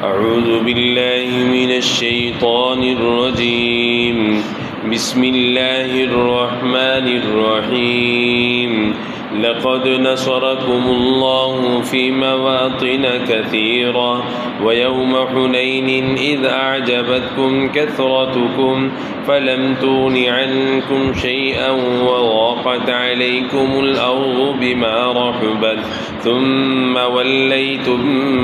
أعوذ بالله من الشيطان الرجيم بسم الله الرحمن الرحيم لقد نصركم الله في مواطن كثيرة ويوم حنين إذ أعجبتكم كثرتكم فلم تغن عنكم شيئا وضاقت عليكم الأرض بما رحبت ثم وليتم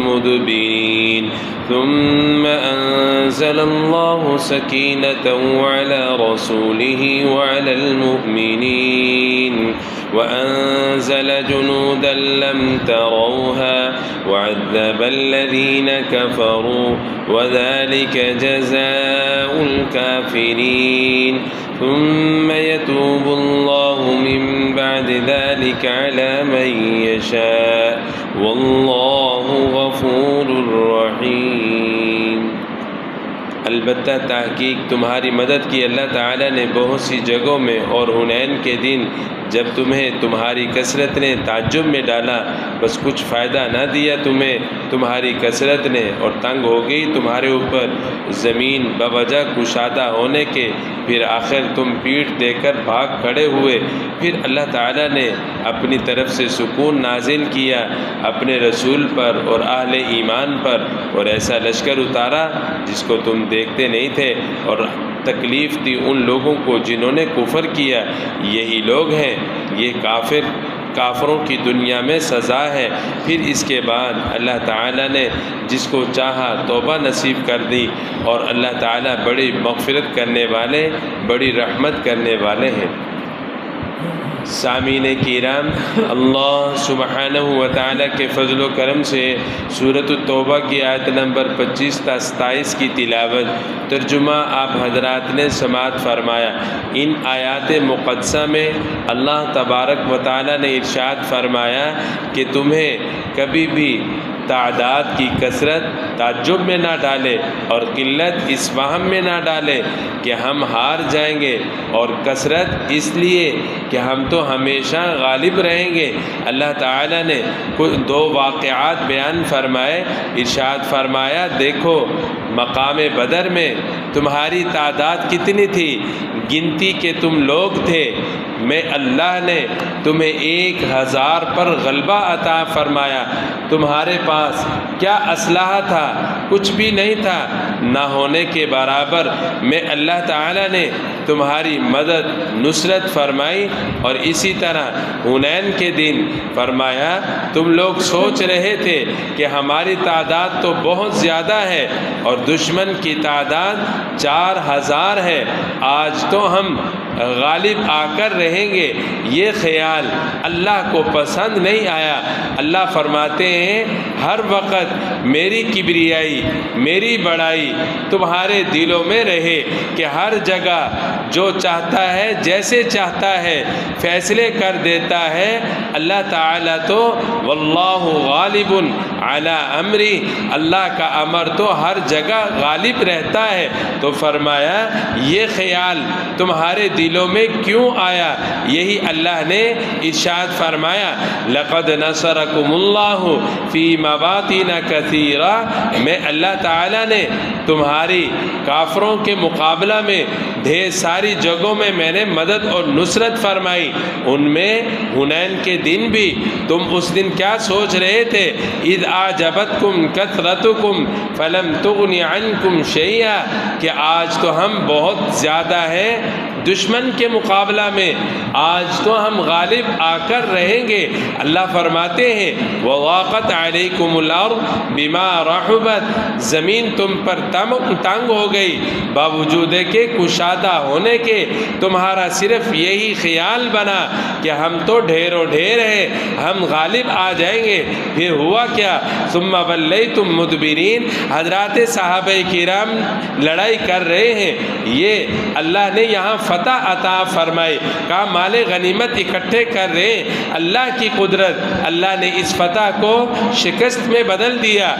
مدبرين ثم أنزل الله سكينته على رسوله وعلى المؤمنين وأنزل جنودا لم تروها وعذب الذين كفروا وذلك جزاء الكافرين ثم يتوب الله من بعد ذلك على من يشاء والله غفور رحيم۔ البتہ تحقیق تمہاری مدد کی اللہ تعالیٰ نے بہت سی جگہوں میں، اور حنین کے دن جب تمہیں تمہاری کثرت نے تعجب میں ڈالا، بس کچھ فائدہ نہ دیا تمہیں تمہاری کثرت نے، اور تنگ ہو گئی تمہارے اوپر زمین بوجہ کشادہ ہونے کے، پھر آخر تم پیٹھ دے کر بھاگ کھڑے ہوئے، پھر اللہ تعالیٰ نے اپنی طرف سے سکون نازل کیا اپنے رسول پر اور اہل ایمان پر، اور ایسا لشکر اتارا جس کو تم دیکھتے نہیں تھے، اور تکلیف دی ان لوگوں کو جنہوں نے کفر کیا۔ یہی لوگ ہیں، یہ کافروں کی دنیا میں سزا ہے۔ پھر اس کے بعد اللہ تعالیٰ نے جس کو چاہا توبہ نصیب کر دی، اور اللہ تعالیٰ بڑی مغفرت کرنے والے، بڑی رحمت کرنے والے ہیں۔ سامعین کرام، اللہ سبحانہ و تعالیٰ کے فضل و کرم سے سورۃ التوبہ کی آیت نمبر 25 تا 27 کی تلاوت ترجمہ آپ حضرات نے سماعت فرمایا۔ ان آیات مقدسہ میں اللہ تبارک و تعالیٰ نے ارشاد فرمایا کہ تمہیں کبھی بھی تعداد کی کثرت تعجب میں نہ ڈالے، اور قلت اس وہم میں نہ ڈالے کہ ہم ہار جائیں گے، اور کثرت اس لیے کہ ہم تو ہمیشہ غالب رہیں گے۔ اللہ تعالیٰ نے دو واقعات بیان فرمائے، ارشاد فرمایا دیکھو مقام بدر میں تمہاری تعداد کتنی تھی، گنتی کے تم لوگ تھے، میں اللہ نے تمہیں 1000 پر غلبہ عطا فرمایا، تمہارے پاس کیا اسلحہ تھا، کچھ بھی نہیں تھا، نہ ہونے کے برابر میں اللہ تعالیٰ نے تمہاری مدد نصرت فرمائی۔ اور اسی طرح حنین کے دن فرمایا تم لوگ سوچ رہے تھے کہ ہماری تعداد تو بہت زیادہ ہے اور دشمن کی تعداد 4000 ہے، آج تو ہم غالب آ کر رہیں گے۔ یہ خیال اللہ کو پسند نہیں آیا۔ اللہ فرماتے ہیں ہر وقت میری کبریائی، میری بڑائی تمہارے دلوں میں رہے کہ ہر جگہ جو چاہتا ہے جیسے چاہتا ہے فیصلے کر دیتا ہے۔ اللہ تعالیٰ تو واللہ غالب علی امری، اللہ کا امر تو ہر جگہ غالب رہتا ہے۔ تو فرمایا یہ خیال تمہارے دلوں میں کیوں آیا؟ یہی اللہ نے ارشاد فرمایا لقد نصرکم اللہ فی مواطن کثیرہ، میں اللہ تعالیٰ نے تمہاری کافروں کے مقابلہ میں ڈھیر ساری جگہوں میں نے مدد اور نصرت فرمائی، ان میں حنین کے دن بھی تم اس دن کیا سوچ رہے تھے؟ اذ اعجبتکم کثرتکم فلم تغن عنکم شیئا، کہ آج تو ہم بہت زیادہ ہیں دشمن کے مقابلہ میں، آج تو ہم غالب آ کر رہیں گے۔ اللہ فرماتے ہیں وَضَاقَتْ عَلَيْكُمُ الْأَرْضُ بِمَا رَحُبَتْ، زمین تم پر تنگ ہو گئی باوجود کہ کشادہ ہونے کے، تمہارا صرف یہی خیال بنا کہ ہم تو ڈھیروں ڈھیر ہیں، ہم غالب آ جائیں گے۔ پھر ہوا کیا؟ ثُمَّ وَلَّيْتُم مُدْبِرِينَ، حضرات صحابہ کرام لڑائی کر رہے ہیں، یہ اللہ نے یہاں فتح عطا فرمائے. کہا مال غنیمت اکٹھے کر رہے، اللہ کی قدرت، اللہ نے اس فتح کو شکست میں بدل دیا.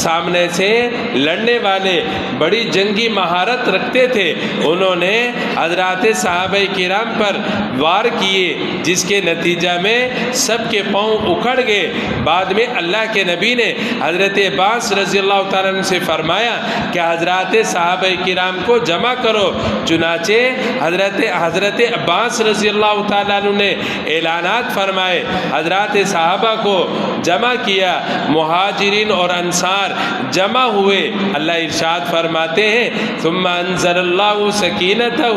سامنے سے لڑنے والے بڑی جنگی مہارت رکھتے تھے، انہوں نے حضرات صحابہ کرام پر وار کیے، جس کے نتیجہ میں سب کے پاؤں اکھڑ گئے. بعد میں اللہ کے نبی نے حضرت عباس رضی اللہ تعالیٰ عنہ سے فرمایا کہ حضرات صحابہ کرام کو جمع کرو. چنانچہ حضرت عباس رضی اللہ تعالیٰ عنہ نے اعلانات فرمائے، حضرات صحابہ کو جمع کیا، مہاجرین اور انصار جمع ہوئے. اللہ ارشاد فرماتے ہیں ثم انزل اللہ سکینتہ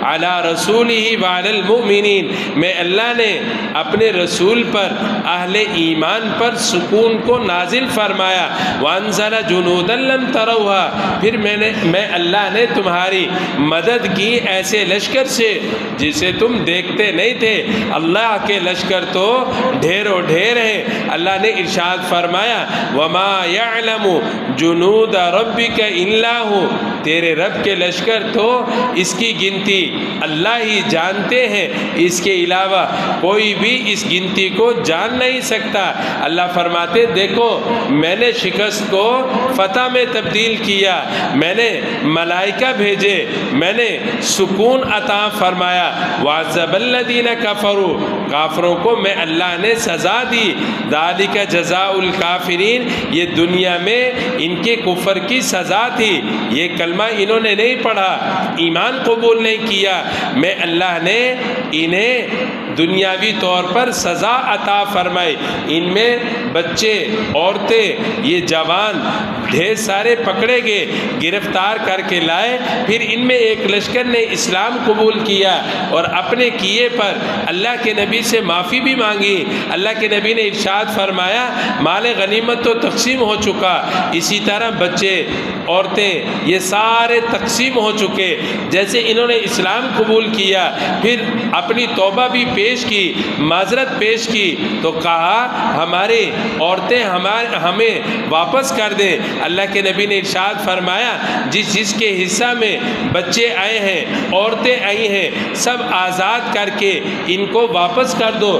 علی رسولہ وعلی المؤمنین، میں اللہ نے اپنے رسول پر، اہل ایمان پر سکون کو نازل فرمایا. وانزل جنودا لم تروها، پھر میں اللہ نے تمہاری مدد کی ایسے لشکر سے جسے تم دیکھتے نہیں تھے. اللہ کے لشکر تو ڈھیروں ڈھیر ہیں. اللہ نے ارشاد فرمایا وما يعلم جنود ربک الا هو، تیرے رب کے لشکر تو اس کی گنتی اللہ ہی جانتے ہیں، اس کے علاوہ کوئی بھی اس گنتی کو جان نہیں سکتا. اللہ فرماتے دیکھو میں نے شکست کو فتح میں تبدیل کیا، میں نے ملائکہ بھیجے، میں نے سکون عطا فرمایا. وعذب الذین کفروا، کافروں کو میں اللہ نے سزا دی. ذالک جزاء الکافرین، یہ دنیا میں ان کے کفر کی سزا تھی. یہ کلمہ انہوں نے نہیں پڑھا، ایمان قبول نہیں کیا، میں اللہ نے انہیں دنیاوی طور پر سزا عطا فرمائی. ان میں بچے، عورتیں، یہ جوان ڈھیر سارے پکڑے گئے، گرفتار کر کے لائے. پھر ان میں ایک لشکر نے اسلام قبول کیا اور اپنے کیے پر اللہ کے نبی سے معافی بھی مانگی. اللہ کے نبی نے ارشاد فرمایا مال غنیمت تو تقسیم ہو چکا، اسی طرح بچے، عورتیں، یہ سارے تقسیم ہو چکے. جیسے انہوں نے اسلام قبول کیا، پھر اپنی توبہ بھی پیش کی، معذرت پیش کی، تو کہا ہماری عورتیں ہمیں واپس کر دیں. اللہ کے نبی نے ارشاد فرمایا جس کے حصہ میں بچے آئے ہیں، عورتیں آئی ہیں، سب آزاد کر کے ان کو واپس کر دو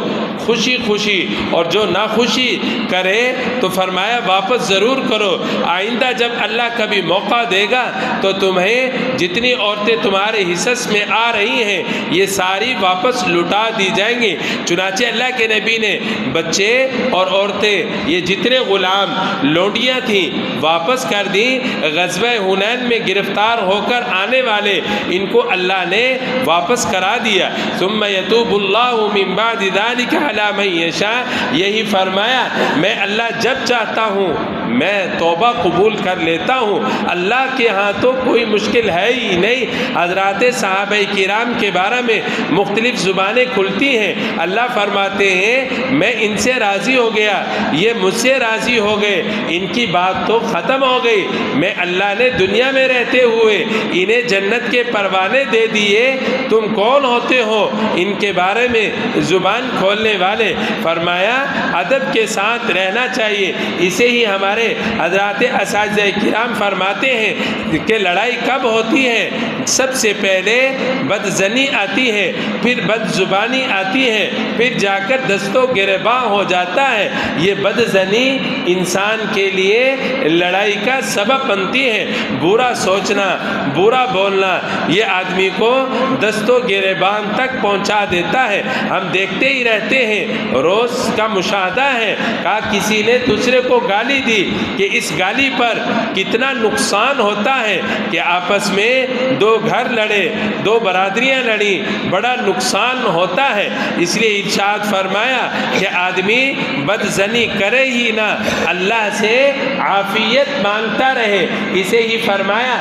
خوشی خوشی. اور جو ناخوشی کرے تو فرمایا واپس ضرور کرو. آئندہ جب اللہ کبھی موقع دے گا تو تمہیں جتنی عورتیں تمہارے حصص میں آ رہی ہیں یہ ساری واپس لٹا دی جائیں گی. چنانچہ اللہ کے نبی نے بچے اور عورتیں، یہ جتنے غلام لونڈیاں تھیں، واپس کر دی. غزوہ حنین میں گرفتار ہو کر آنے والے ان کو اللہ نے واپس کرا دیا. ثم یتوب اللہ من بعد ذلک علی من یشاء، یہی فرمایا میں اللہ جب چاہتا ہوں میں توبہ قبول کر لیتا ہوں. اللہ کے ہاں تو کوئی مشکل ہے ہی نہیں. حضرات صحابہ کرام کے بارے میں مختلف زبانیں کھلتی ہیں. اللہ فرماتے ہیں میں ان سے راضی ہو گیا، یہ مجھ سے راضی ہو گئے، ان کی بات تو ختم ہو گئی. میں اللہ نے دنیا میں رہتے ہوئے انہیں جنت کے پروانے دے دیے، تم کون ہوتے ہو ان کے بارے میں زبان کھولنے والے. فرمایا ادب کے ساتھ رہنا چاہیے. اسے ہی ہمارے حضرات اساتذہ کرام فرماتے ہیں کہ لڑائی کب ہوتی ہے؟ سب سے پہلے بد زنی آتی ہے، پھر بد زبانی آتی ہے، پھر جا کر دست و گریباں ہو جاتا ہے. یہ بد زنی انسان کے لیے لڑائی کا سبب بنتی ہے. برا سوچنا، برا بولنا یہ آدمی کو دست و گریبان تک پہنچا دیتا ہے. ہم دیکھتے ہی رہتے ہیں، روز کا مشاہدہ ہے. کہا کسی نے دوسرے کو گالی دی کہ اس گالی پر کتنا نقصان ہوتا ہے کہ آپس میں دو گھر لڑے، دو برادریاں لڑی، بڑا نقصان ہوتا ہے. اس لیے ارشاد فرمایا کہ آدمی بد زنی کرے ہی نہ، اللہ سے عافیت مانگتا رہے. اسے ہی فرمایا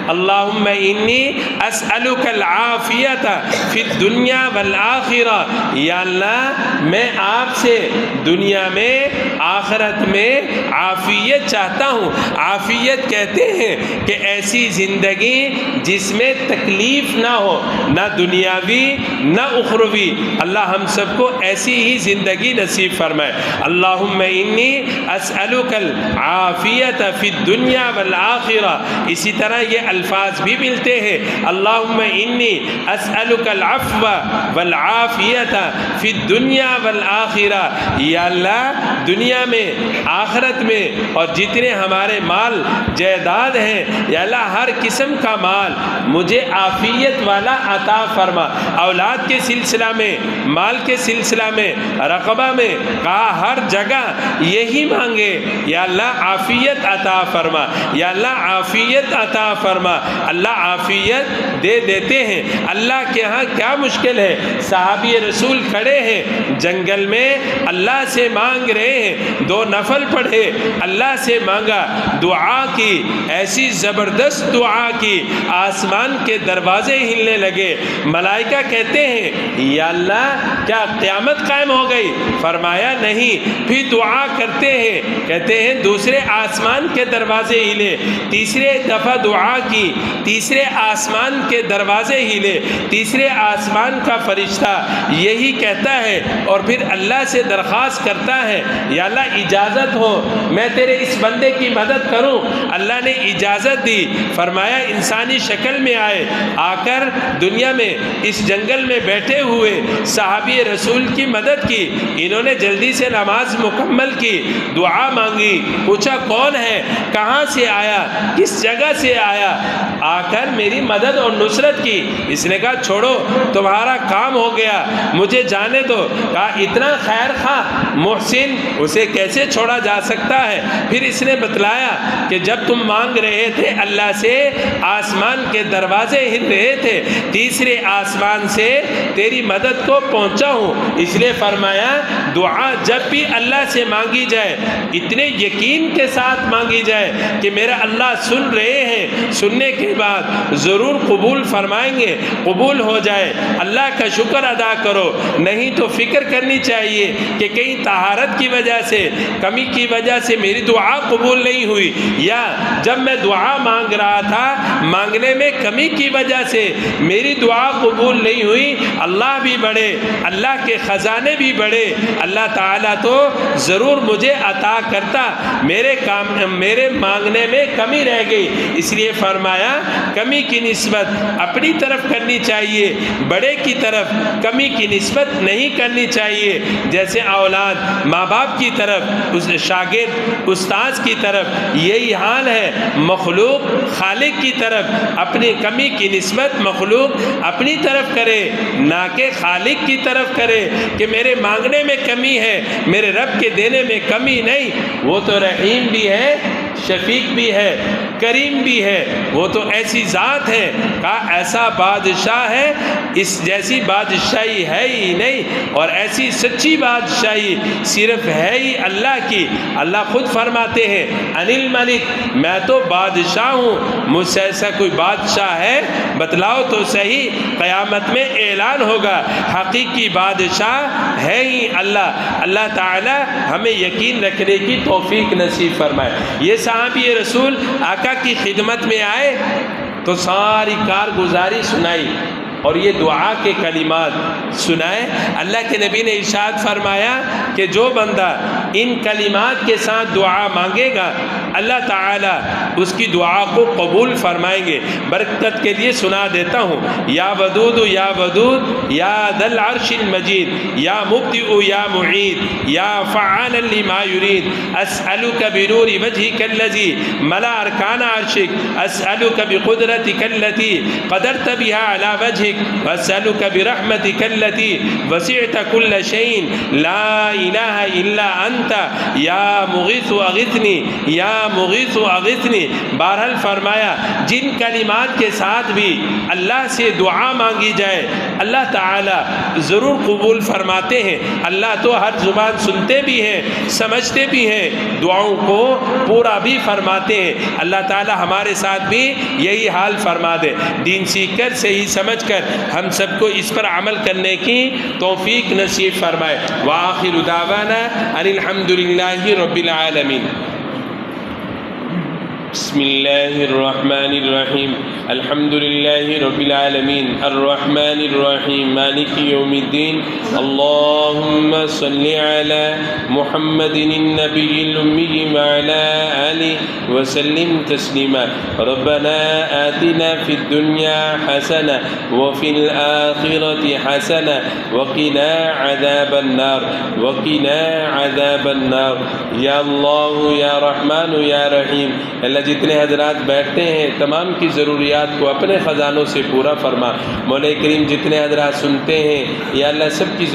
اللہم انی اسألک العافیت فی الدنیا والآخرہ، یا اللہ میں آپ سے دنیا میں آخرت میں عافیت عافیت چاہتا ہوں۔ عافیت کہتے ہیں کہ ایسی زندگی جس میں تکلیف نہ ہو، نہ دنیاوی نہ اخروی۔ اللہ ہم سب کو ایسی ہی زندگی نصیب فرمائے۔ اللہم انی اسألک العافیت فی الدنیا والآخرہ۔ اسی طرح یہ الفاظ بھی ملتے ہیں، اللہم انی اسألک العفو والعافیت فی الدنیا والآخرہ۔ یا اللہ دنیا میں، آخرت میں، اور جتنے ہمارے مال جائیداد ہیں، یا اللہ ہر قسم کا مال مجھے عافیت والا عطا فرما۔ اولاد کے سلسلہ میں، مال کے سلسلہ میں، رقبہ میں، کہا ہر جگہ یہی مانگے، یا اللہ عافیت عطا فرما، یا اللہ عافیت عطا فرما۔ اللہ عافیت دے دیتے ہیں۔ اللہ کے ہاں کیا مشکل ہے؟ صحابی رسول کھڑے ہیں جنگل میں، اللہ سے مانگ رہے ہیں، 2 نفل پڑھے، اللہ سے مانگا، دعا کی، ایسی زبردست دعا کی، آسمان کے دروازے ہلنے لگے۔ ملائکہ کہتے ہیں یا اللہ کیا قیامت قائم ہو گئی؟ فرمایا نہیں۔ پھر دعا کرتے ہیں، کہتے ہیں دوسرے آسمان کے دروازے ہلے، تیسرے دفعہ دعا کی، تیسرے آسمان کے دروازے ہلے، تیسرے آسمان کا فرشتہ یہی کہتا ہے، اور پھر اللہ سے درخواست کرتا ہے یا اللہ اجازت ہو میں تیرے اس بندے کی مدد کروں۔ اللہ نے اجازت دی، فرمایا انسانی شکل میں آئے، آ کر دنیا میں اس جنگل میں بیٹھے ہوئے صحابی رسول کی مدد کی۔ انہوں نے جلدی سے نماز مکمل کی، دعا مانگی، پوچھا کون ہے، کہاں سے آیا، کس جگہ سے آیا، آ کر میری مدد اور نصرت کی۔ اس نے کہا چھوڑو تمہارا کام ہو گیا، مجھے جانے دو۔ کہا اتنا خیر خواہ محسن اسے کیسے چھوڑا جا سکتا ہے؟ پھر اس نے بتلایا کہ جب تم مانگ رہے تھے اللہ سے، آسمان کے دروازے ہل رہے تھے، تیسرے آسمان سے تیری مدد کو پہنچا ہوں۔ اس لیے فرمایا دعا جب بھی اللہ سے مانگی جائے اتنے یقین کے ساتھ مانگی جائے کہ میرا اللہ سن رہے ہیں، سننے کے بعد ضرور قبول فرمائیں گے، قبول ہو جائے۔ اللہ کا شکر ادا کرو، نہیں تو فکر کرنی چاہیے کہ کہیں طہارت کی وجہ سے، کمی کی وجہ سے میری دعا قبول نہیں ہوئی، یا جب میں دعا مانگ رہا تھا مانگنے میں کمی کی وجہ سے میری دعا قبول نہیں ہوئی۔ اللہ بھی بڑے، اللہ کے خزانے بھی بڑے، اللہ تعالیٰ تو ضرور مجھے عطا کرتا، میرے مانگنے میں کمی رہ گئی۔ اس لیے فرمایا کمی کی نسبت اپنی طرف کرنی چاہیے، بڑے کی طرف کمی کی نسبت نہیں کرنی چاہیے۔ جیسے اولاد ماں باپ کی طرف، شاگرد استاذ کی طرف، یہی حال ہے مخلوق خالق کی طرف اپنی کمی کی نسبت مخلوق اپنی طرف کرے، نہ کہ خالق کی طرف کرے کہ میرے مانگنے میں کمی ہے، میرے رب کے دینے میں کمی نہیں۔ وہ تو رحیم بھی ہے، شفیق بھی ہے، کریم بھی ہے، وہ تو ایسی ذات ہے، کہا ایسا بادشاہ ہے اس جیسی بادشاہی ہے ہی نہیں، اور ایسی سچی بادشاہی صرف ہے ہی اللہ کی۔ اللہ خود فرماتے ہیں ان الملک، میں تو بادشاہ ہوں، مجھ سے ایسا کوئی بادشاہ ہے بتلاؤ تو صحیح۔ قیامت میں اعلان ہوگا حقیقی بادشاہ ہے ہی اللہ۔ اللہ تعالی ہمیں یقین رکھنے کی توفیق نصیب فرمائے۔ یہ صحابی رسول آقا کی خدمت میں آئے تو ساری کارگزاری سنائی اور یہ دعا کے کلمات سنائے۔ اللہ کے نبی نے ارشاد فرمایا کہ جو بندہ ان کلمات کے ساتھ دعا مانگے گا اللہ تعالیٰ اس کی دعا کو قبول فرمائیں گے۔ برکت کے لیے سنا دیتا ہوں، یا ودود یا ودود یا ذا العرش المجید، یا مبدئ یا معید، یا فعالا لما یرید، اسألک بنور وجهک الذی ملا ارکان عرشک، اسألک بقدرتک التي قدرت بها على وجهک، واسألک برحمتک التي وسعت كل شيء، لا الہ الا انت، یا مغیث اغثنی، یا مغیث اغثنی۔ بہرحال فرمایا جن کلمات کے ساتھ بھی اللہ سے دعا مانگی جائے اللہ تعالیٰ ضرور قبول فرماتے ہیں۔ اللہ تو ہر زبان سنتے بھی ہیں، سمجھتے بھی ہیں، دعاؤں کو پورا بھی فرماتے ہیں۔ اللہ تعالیٰ ہمارے ساتھ بھی یہی حال فرما دے۔ دین سیکھ کر صحیح سمجھ کر ہم سب کو اس پر عمل کرنے کی توفیق نصیب فرمائے۔ وآخر دعوانا ان الحمد للہ رب العالمین۔ بسم اللہ الرحمن الرحیم الحمد للہ رب العالمین الرحمن الرحیم مالک یوم الدین اللہم صل علی محمد النبی الامی وعلی آلہ وسلم تسلیما ربنا آتنا فی الدنیا حسنہ وفی الآخرة حسنہ وقنا عذاب النار وقنا عذاب النار یا اللہ یا رحمان یا رحیم۔ اللہ جتنے حضرات بیٹھتے ہیں تمام کی ضروریات کو اپنے خزانوں سے پورا فرما۔ مولا کریم جتنے حضرات سنتے ہیں یا اللہ سب کی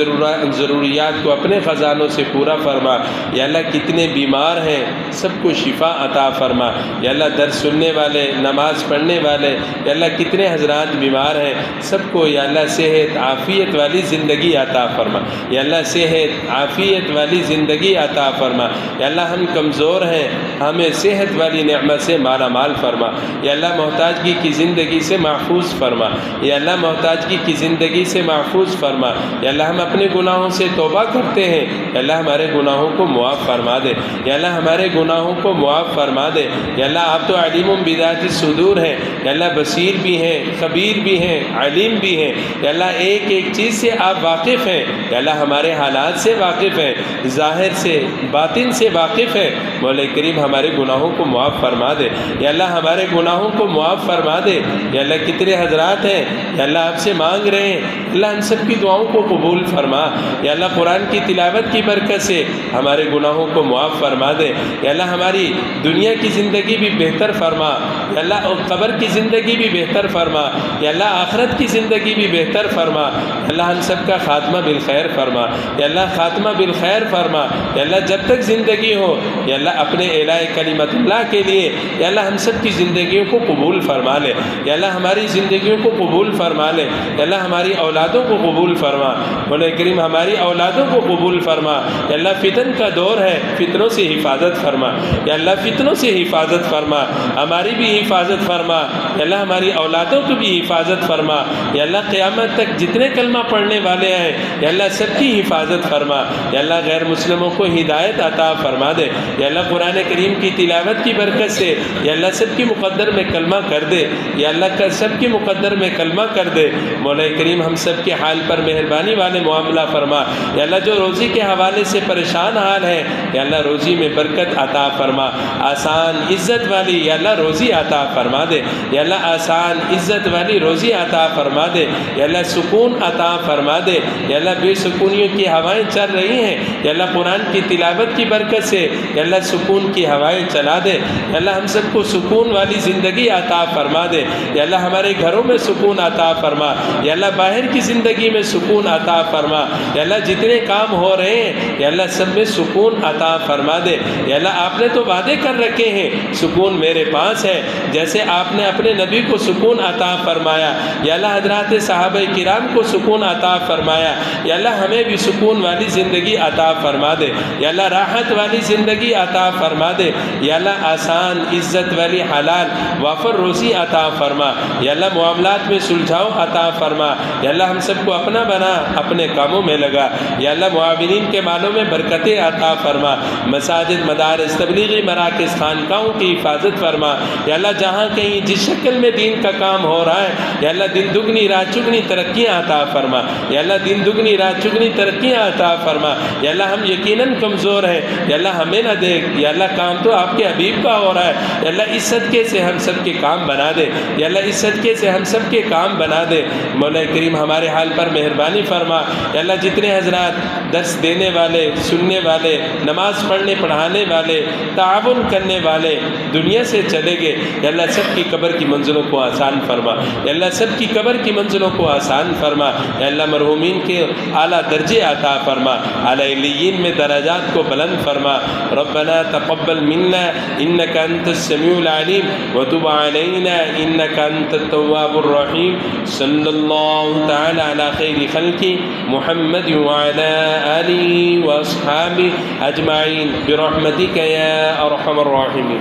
ضروریات کو اپنے خزانوں سے پورا فرما۔ یا اللہ کتنے بیمار ہیں سب کو شفا عطا فرما۔ یا اللہ درس سننے والے نماز پڑھنے والے یا اللہ کتنے حضرات بیمار ہیں سب کو یا اللہ صحت عافیت والی زندگی عطا فرما۔ یا اللہ صحت عافیت والی زندگی عطا فرما۔ یا اللہ ہم کمزور ہیں ہمیں صحت والی نعمت سے مالا مال فرما۔ یا اللہ محتاجگی کی زندگی سے محفوظ فرما۔ یا اللہ محتاجگی کی زندگی سے محفوظ فرما۔ یا اللہ ہم اپنے گناہوں سے توبہ کرتے ہیں یا اللہ ہمارے گناہوں کو معاف فرما دے۔ یا اللہ ہمارے گناہوں کو معاف فرما دے۔ یا اللہ آپ تو علیم بذات الصدور ہیں۔ یا اللہ بصیر بھی ہیں خبیر بھی ہیں علیم بھی ہیں۔ یا اللہ ایک ایک چیز سے آپ واقف ہیں۔ یا اللہ ہمارے حالات سے واقف ہیں ظاہر سے باطن سے واقف ہیں۔ مولا کریم ہمارے گناہوں کو معاف فرما دے۔ یا اللہ ہمارے گناہوں کو معاف فرما دے۔ یا اللہ کتنے حضرات ہیں یا اللہ آپ سے مانگ رہے ہیں اللہ ہم سب کی دعاؤں کو قبول فرما۔ یا اللہ قرآن کی تلاوت کی برکت سے ہمارے گناہوں کو معاف فرما دے۔ یا اللہ ہماری دنیا کی زندگی بھی بہتر فرما۔ یا اللہ قبر کی زندگی بھی بہتر فرما۔ یا اللہ آخرت کی زندگی بھی بہتر فرما۔ یا اللہ ہم سب کا خاتمہ بالخیر فرما۔ یا اللہ خاتمہ بالخیر فرما۔ یا اللہ جب تک زندگی ہو یا اللہ اپنے اعلاء کلمت اللہ کے لیے یا اللہ ہم سب کی زندگیوں کو قبول فرما لے۔ یا اللہ ہماری زندگیوں کو قبول فرما لے۔ یا اللہ ہماری اولادوں کو قبول فرما۔ مولا کریم ہماری اولادوں کو قبول فرما۔ یا اللہ فتن کا دور ہے فتنوں سے حفاظت فرما۔ یا اللہ فتنوں سے حفاظت فرما ہماری بھی حفاظت فرما۔ یا اللہ ہماری اولادوں کو بھی حفاظت فرما۔ یا اللہ قیامت تک جتنے کلمہ پڑھنے والے ہیں یا اللہ سب کی حفاظت فرما۔ یا اللہ غیر مسلموں کو ہدایت عطا فرما دے۔ یا اللہ قرآن کریم کی تلاوت کی برکت سے یا اللہ سب کی مقدر میں کلمہ کر دے۔ یا اللہ سب کی مقدر میں کلمہ کر دے۔ مولا کریم ہم سب کے حال پر مہربانی والے معاملہ فرما۔ یا اللہ جو روزی کے حوالے سے پریشان حال ہے یا اللہ روزی میں برکت عطا فرما۔ آسان عزت والی یا اللہ روزی عطا فرما دے۔ یا اللہ آسان عزت والی روزی عطا فرما دے۔ یا اللہ سکون عطا فرما دے۔ یا اللہ بے سکونیوں کی ہوائیں چل رہی ہیں یا اللہ قرآن کی تلاوت کی برکت سے یا اللہ سکون کی ہوائیں چلا دے۔ یا اللہ ہم سب کو سکون والی زندگی عطا فرما دے۔ یا اللہ ہمارے گھروں میں سکون عطا فرما۔ یا اللہ باہر کی زندگی میں سکون عطا فرما۔ یا اللہ جتنے کام ہو رہے ہیں یا اللہ سب میں سکون عطا فرما دے۔ یا اللہ آپ نے تو وعدے کر رکھے ہیں سکون میرے پاس ہے جیسے آپ نے اپنے نبی کو سکون عطا فرمایا یا اللہ حضرات صحابہ کرام کو سکون عطا فرمایا۔ یا اللہ ہمیں بھی سکون والی زندگی عطا فرما دے۔ یا اللہ راحت والی زندگی عطا فرما دے۔ یا اللہ آسان عزت والی حلال وافر روزی عطا فرما۔ یا اللہ معاملات میں سلجھاؤ عطا فرما۔ یا اللہ ہم سب کو اپنا بنا اپنے کاموں میں لگا۔ یا اللہ معاونین کے مالوں میں برکتیں عطا فرما۔ مساجد مدارس تبلیغی مراکز خانقاہوں کی حفاظت فرما۔ یا اللہ جہاں کہیں جس شکل میں دین کا کام ہو رہا ہے یا اللہ دن دگنی رات چگنی ترقیاں عطا فرما۔ یا اللہ دن دگنی رات چگنی ترقیاں عطا فرما۔ یا اللہ ہم یقیناً کمزور ہیں یا اللہ ہمیں نہ دیکھ۔ یا اللہ کام تو آپ کے حبیب کا ہو رہا ہے یا اللہ اس صدقے سے ہم سب کے کام بنا دے۔ یا اللہ اس صدقے سے ہم سب کے کام بنا دے۔ مولا کریم ہمارے حال پر مہربانی فرما۔ یا اللہ جتنے حضرات درس دینے والے سننے والے نماز پڑھنے پڑھانے والے تعاون کرنے والے دنیا سے چلے گئے یا اللہ سب کی قبر کی منزلوں کو آسان فرما۔ یا اللہ سب کی قبر کی منزلوں کو آسان فرما۔ یا اللہ مرحومین کے اعلیٰ درجے عطا فرما۔ اعلیٰ علیین میں درجات کو بلند فرما۔ ربنا تقبل منا انك انت السميع العليم وتب علينا انك انت التواب الرحيم صلى الله تعالى على خير خلقه محمد وعلى آله واصحابه اجمعين برحمتك يا ارحم الراحمين۔